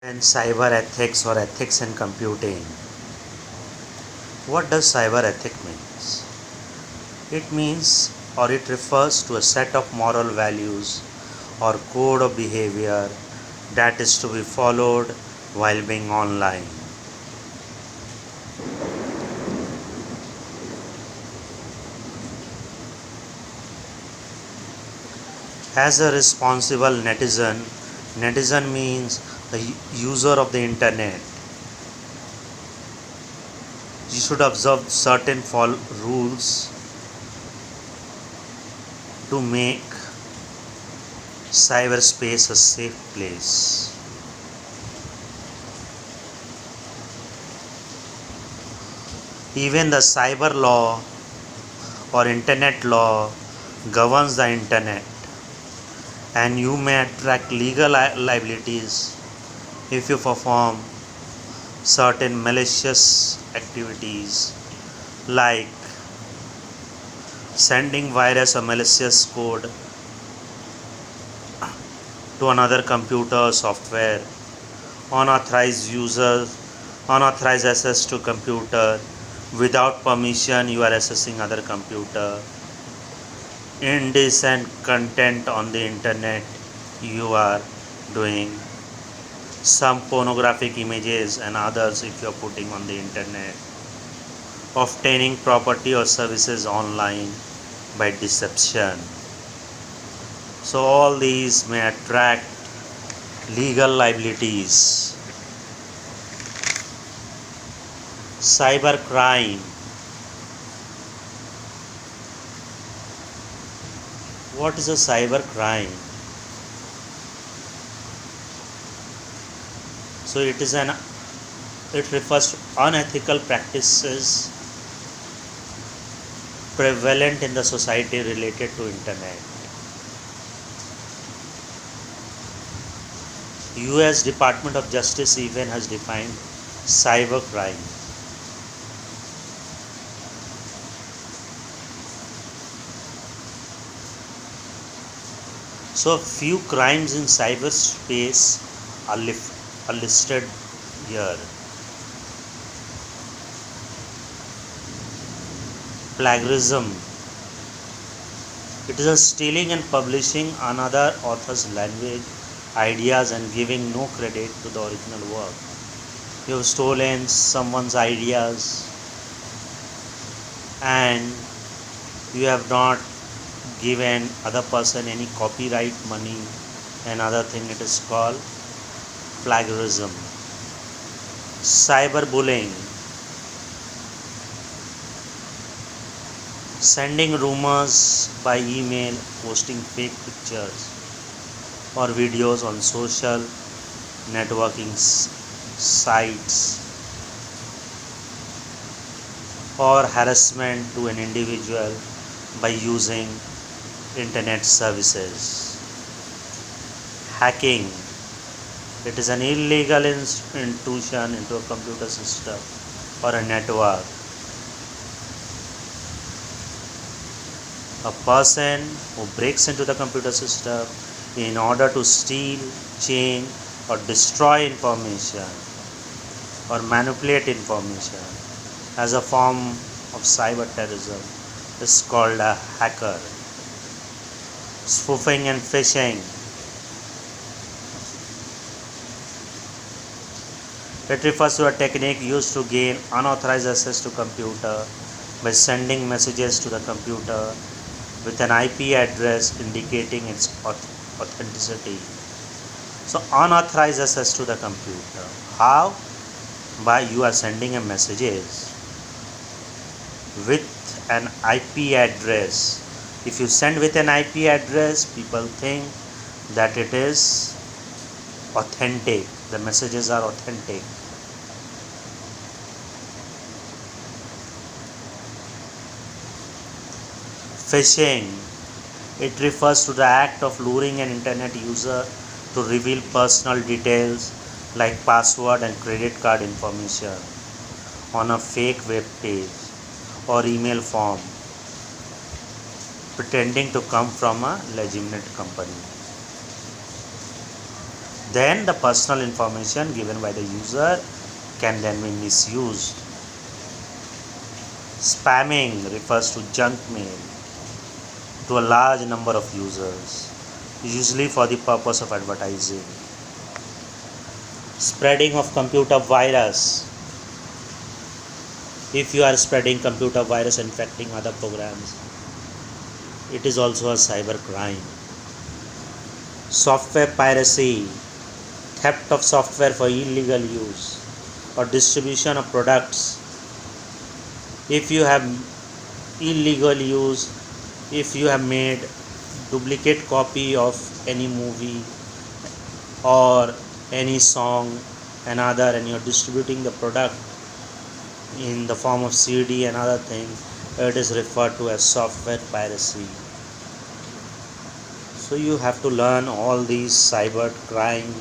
And cyber ethics or ethics in computing. What does cyber ethic means? It means or it refers to a set of moral values or code of behavior that is to be followed while being online. As a responsible netizen means the user of the internet. You should observe certain rules to make cyberspace a safe place. Even the cyber law or internet law governs the internet, and you may attract legal liabilities if you perform certain malicious activities like sending virus or malicious code to another computer or software, unauthorized access to computer without permission. You are accessing other computer, indecent content on the internet, you are doing some pornographic images and others if you are putting on the internet, obtaining property or services online by deception. So all these may attract legal liabilities. Cybercrime. What is a cybercrime? So it refers to unethical practices prevalent in the society related to internet. US Department of Justice even has defined cybercrime. So few crimes in cyberspace are listed here. Plagiarism. It is a stealing and publishing another author's language, ideas, and giving no credit to the original work. You have stolen someone's ideas and you have not given other person any copyright money. Another thing, it is called plagiarism. Cyberbullying. Sending rumors by email, posting fake pictures or videos on social networking sites, or harassment to an individual by using internet services. Hacking. It is an illegal intrusion into a computer system or a network. A person who breaks into the computer system in order to steal, change, or destroy information or manipulate information as a form of cyber terrorism is called a hacker. Spoofing and phishing. It refers to a technique used to gain unauthorized access to computer by sending messages to the computer with an IP address indicating its authenticity. So unauthorized access to the computer. How? By you are sending a messages with an IP address. If you send with an IP address, people think that it is authentic. The messages are authentic. Phishing. It refers to the act of luring an internet user to reveal personal details like password and credit card information on a fake web page or email form, pretending to come from a legitimate company. then the personal information given by the user can then be misused. Spamming refers to junk mail to a large number of users, usually for the purpose of advertising. Spreading of computer virus. If you are spreading computer virus infecting other programs, it is also a cyber crime. Software piracy, theft of software for illegal use or distribution of products. If you have illegal use, if you have made duplicate copy of any movie or any song and other, and you're distributing the product in the form of CD and other thing, it is referred to as software piracy. So you have to learn all these cyber crime